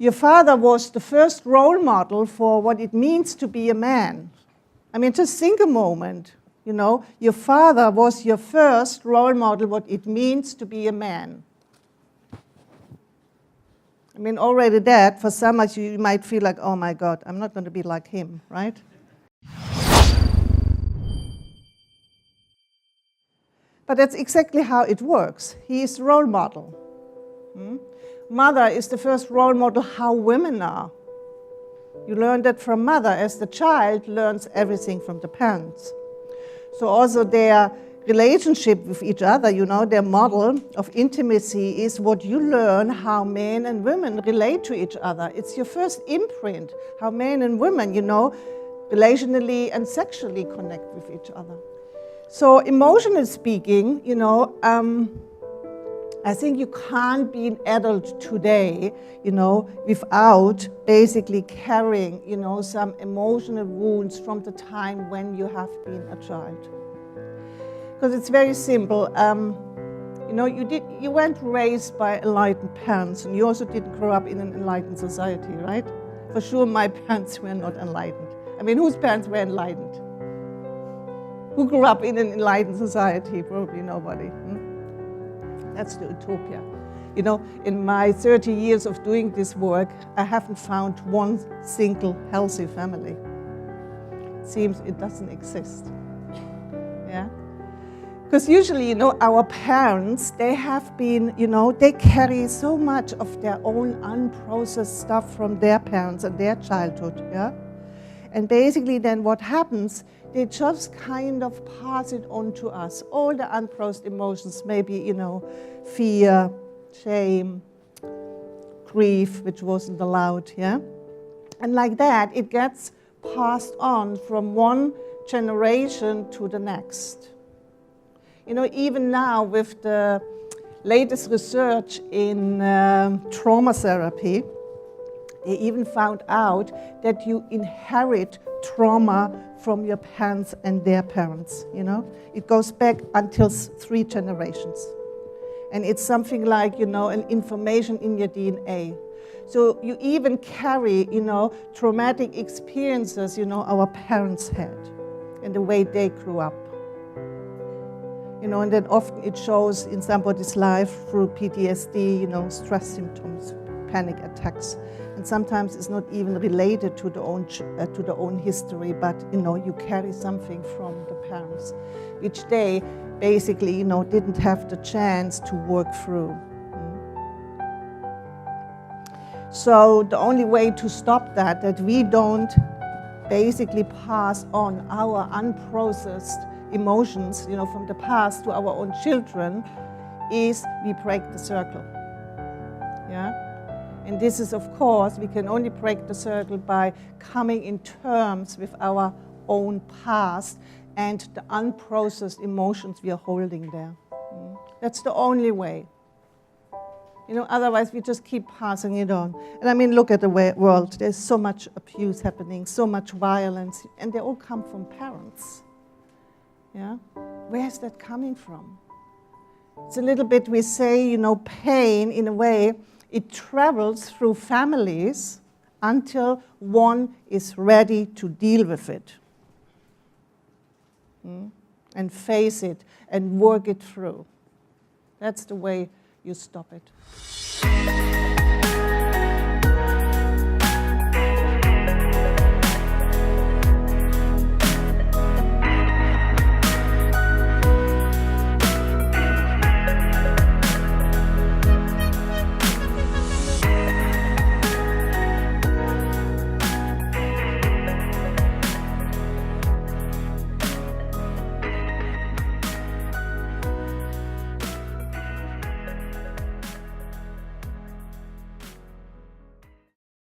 Your father was the first role model for what it means to be a man. I mean, just think a moment, you know, your father was your first role model, what it means to be a man. I mean, already that, for some of you, you might feel like, oh my God, I'm not going to be like him, right? But that's exactly how it works. He is the role model. Mother is the first role model how women are. You learn that from mother, as the child learns everything from the parents. So also their relationship with each other, you know, their model of intimacy is what you learn how men and women relate to each other. It's your first imprint, how men and women, you know, relationally and sexually connect with each other. So emotionally speaking, you know, I think you can't be an adult today, you know, without basically carrying, you know, some emotional wounds from the time when you have been a child. Because it's very simple. You know, you weren't raised by enlightened parents, and you also didn't grow up in an enlightened society, right? For sure, my parents were not enlightened. I mean, whose parents were enlightened? Who grew up in an enlightened society? Probably nobody. That's the utopia. You know, in my 30 years of doing this work, I haven't found one single healthy family. It seems it doesn't exist. Yeah? Because usually, you know, our parents, they have been, you know, they carry so much of their own unprocessed stuff from their parents and their childhood, yeah? And basically then what happens, they just kind of pass it on to us. All the unprocessed emotions, maybe, you know, fear, shame, grief, which wasn't allowed, yeah? And like that, it gets passed on from one generation to the next. You know, even now with the latest research in trauma therapy, they even found out that you inherit trauma from your parents and their parents, you know? It goes back until 3 generations. And it's something like, you know, an information in your DNA. So you even carry, you know, traumatic experiences, you know, our parents had and the way they grew up. You know, and then often it shows in somebody's life through PTSD, you know, stress symptoms, panic attacks. And sometimes it's not even related to the own history, but, you know, you carry something from the parents, which they basically, you know, didn't have the chance to work through. So the only way to stop that we don't basically pass on our unprocessed emotions, you know, from the past to our own children, is we break the circle. Yeah? And this is, of course, we can only break the circle by coming in terms with our own past and the unprocessed emotions we are holding there. That's the only way. You know, otherwise we just keep passing it on. And I mean, look at the world. There's so much abuse happening, so much violence, and they all come from parents. Yeah? Where is that coming from? It's a little bit, we say, you know, pain, in a way, it travels through families until one is ready to deal with it. And face it and work it through. That's the way you stop it.